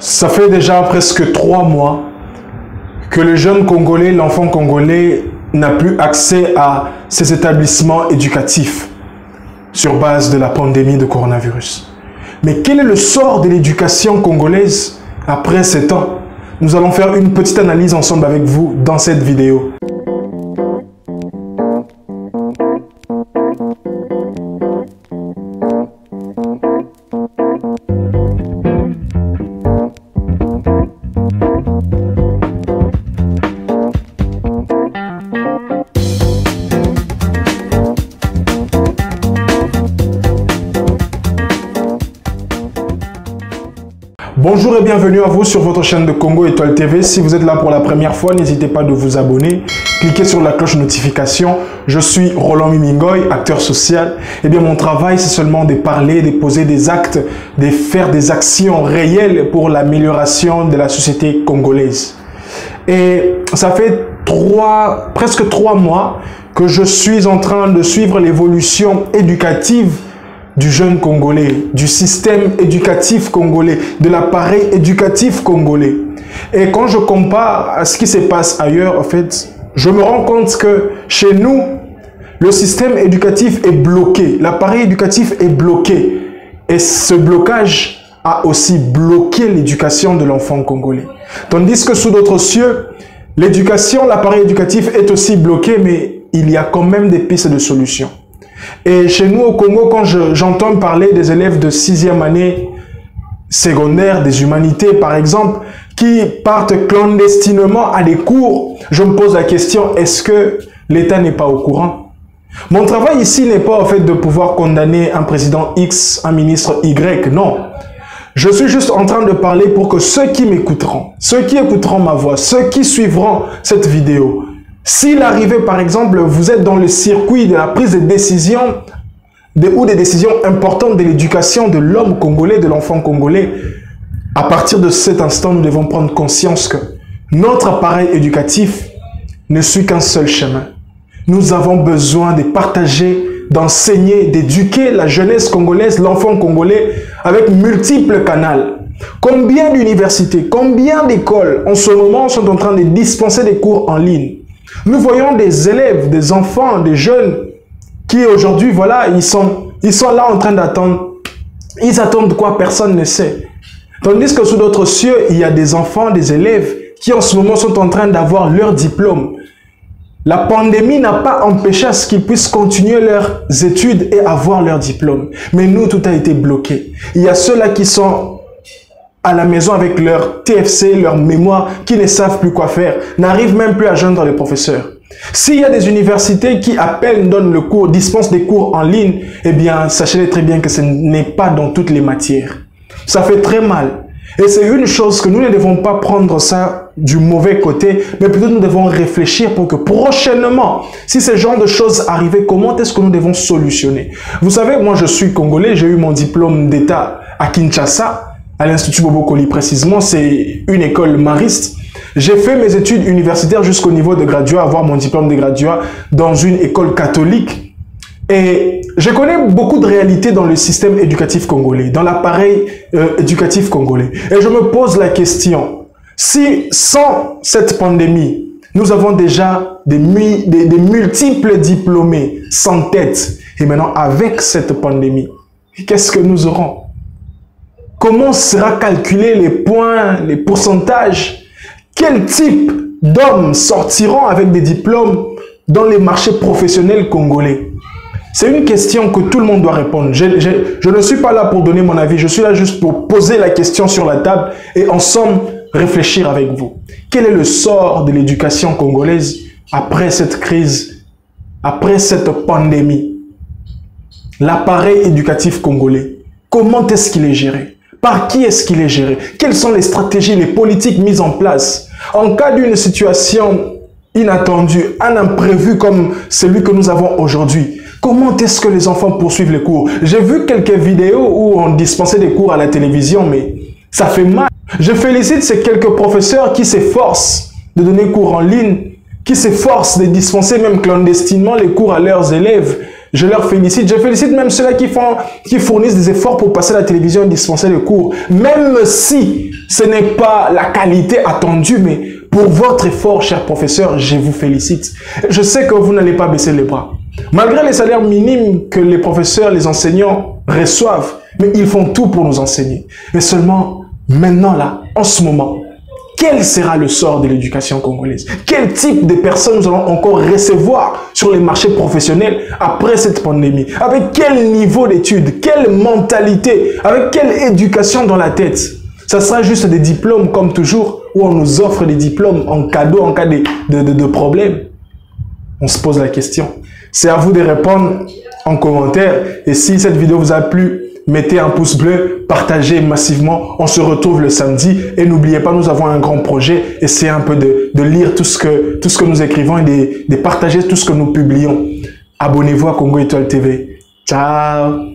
Ça fait déjà presque 3 mois que le jeune Congolais, l'enfant congolais, n'a plus accès à ces établissements éducatifs sur base de la pandémie de coronavirus. Mais quel est le sort de l'éducation congolaise après ces temps? Nous allons faire une petite analyse ensemble avec vous dans cette vidéo. Bonjour et bienvenue à vous sur votre chaîne de Congo Étoile TV. Si vous êtes là pour la première fois, n'hésitez pas de vous abonner. Cliquez sur la cloche de notification. Je suis Roland Mimingoy, acteur social. Et bien mon travail, c'est seulement de parler, de poser des actes, de faire des actions réelles pour l'amélioration de la société congolaise. Et ça fait presque 3 mois que je suis en train de suivre l'évolution éducative du jeune Congolais, du système éducatif congolais, de l'appareil éducatif congolais. Et quand je compare à ce qui se passe ailleurs, en fait, je me rends compte que chez nous, le système éducatif est bloqué, l'appareil éducatif est bloqué. Et ce blocage a aussi bloqué l'éducation de l'enfant congolais. Tandis que sous d'autres cieux, l'éducation, l'appareil éducatif est aussi bloqué, mais il y a quand même des pistes de solutions. Et chez nous au Congo, quand j'entends parler des élèves de 6e année secondaire des humanités, par exemple, qui partent clandestinement à des cours, je me pose la question, est-ce que l'État n'est pas au courant? Mon travail ici n'est pas en fait de pouvoir condamner un président X, un ministre Y, non. Je suis juste en train de parler pour que ceux qui m'écouteront, ceux qui écouteront ma voix, ceux qui suivront cette vidéo, s'il arrivait, par exemple, vous êtes dans le circuit de la prise de décision ou des décisions importantes de l'éducation de l'homme congolais, de l'enfant congolais, à partir de cet instant, nous devons prendre conscience que notre appareil éducatif ne suit qu'un seul chemin. Nous avons besoin de partager, d'enseigner, d'éduquer la jeunesse congolaise, l'enfant congolais, avec multiples canaux. Combien d'universités, combien d'écoles en ce moment sont en train de dispenser des cours en ligne? Nous voyons des élèves, des enfants, des jeunes qui aujourd'hui, voilà, ils sont là en train d'attendre. Ils attendent quoi? Personne ne sait. Tandis que sous d'autres cieux, il y a des enfants, des élèves qui en ce moment sont en train d'avoir leur diplôme. La pandémie n'a pas empêché à ce qu'ils puissent continuer leurs études et avoir leur diplôme. Mais nous, tout a été bloqué. Il y a ceux-là qui sont à la maison avec leur TFC, leur mémoire, qui ne savent plus quoi faire, n'arrivent même plus à joindre les professeurs. S'il y a des universités qui à peine donnent le cours, dispensent des cours en ligne, eh bien, sachez très bien que ce n'est pas dans toutes les matières. Ça fait très mal. Et c'est une chose que nous ne devons pas prendre ça du mauvais côté, mais plutôt nous devons réfléchir pour que prochainement, si ce genre de choses arrivaient, comment est-ce que nous devons solutionner? Vous savez, moi je suis congolais, j'ai eu mon diplôme d'État à Kinshasa, à l'Institut Bobokoli précisément, c'est une école mariste. J'ai fait mes études universitaires jusqu'au niveau de graduat, avoir mon diplôme de graduat dans une école catholique. Et je connais beaucoup de réalités dans le système éducatif congolais, dans l'appareil éducatif congolais. Et je me pose la question, si sans cette pandémie, nous avons déjà des multiples diplômés sans tête, et maintenant avec cette pandémie, qu'est-ce que nous aurons? Comment sera calculé les points, les pourcentages? Quel type d'hommes sortiront avec des diplômes dans les marchés professionnels congolais? C'est une question que tout le monde doit répondre. Je ne suis pas là pour donner mon avis, je suis là juste pour poser la question sur la table et ensemble réfléchir avec vous. Quel est le sort de l'éducation congolaise après cette crise, après cette pandémie? L'appareil éducatif congolais, comment est-ce qu'il est géré? Par qui est-ce qu'il est géré? Quelles sont les stratégies, les politiques mises en place? En cas d'une situation inattendue, un imprévu comme celui que nous avons aujourd'hui, comment est-ce que les enfants poursuivent les cours? J'ai vu quelques vidéos où on dispensait des cours à la télévision, mais ça fait mal. Je félicite ces quelques professeurs qui s'efforcent de donner cours en ligne, qui s'efforcent de dispenser même clandestinement les cours à leurs élèves. Je leur félicite. Je félicite même ceux-là qui fournissent des efforts pour passer à la télévision et dispenser les cours. Même si Ce n'est pas la qualité attendue, mais pour votre effort, cher professeur, je vous félicite. Je sais que vous n'allez pas baisser les bras. Malgré les salaires minimes que les professeurs, les enseignants reçoivent, mais ils font tout pour nous enseigner. Mais seulement, maintenant là, en ce moment, quel sera le sort de l'éducation congolaise? Quel type de personnes nous allons encore recevoir sur les marchés professionnels après cette pandémie? Avec quel niveau d'études? Quelle mentalité? Avec quelle éducation dans la tête? Ça sera juste des diplômes comme toujours, où on nous offre des diplômes en cadeau en cas de problème? On se pose la question. C'est à vous de répondre en commentaire. Et si cette vidéo vous a plu, mettez un pouce bleu, partagez massivement. On se retrouve le samedi. Et n'oubliez pas, nous avons un grand projet. Essayez un peu de lire tout ce que nous écrivons et de partager tout ce que nous publions. Abonnez-vous à Congo Étoile TV. Ciao!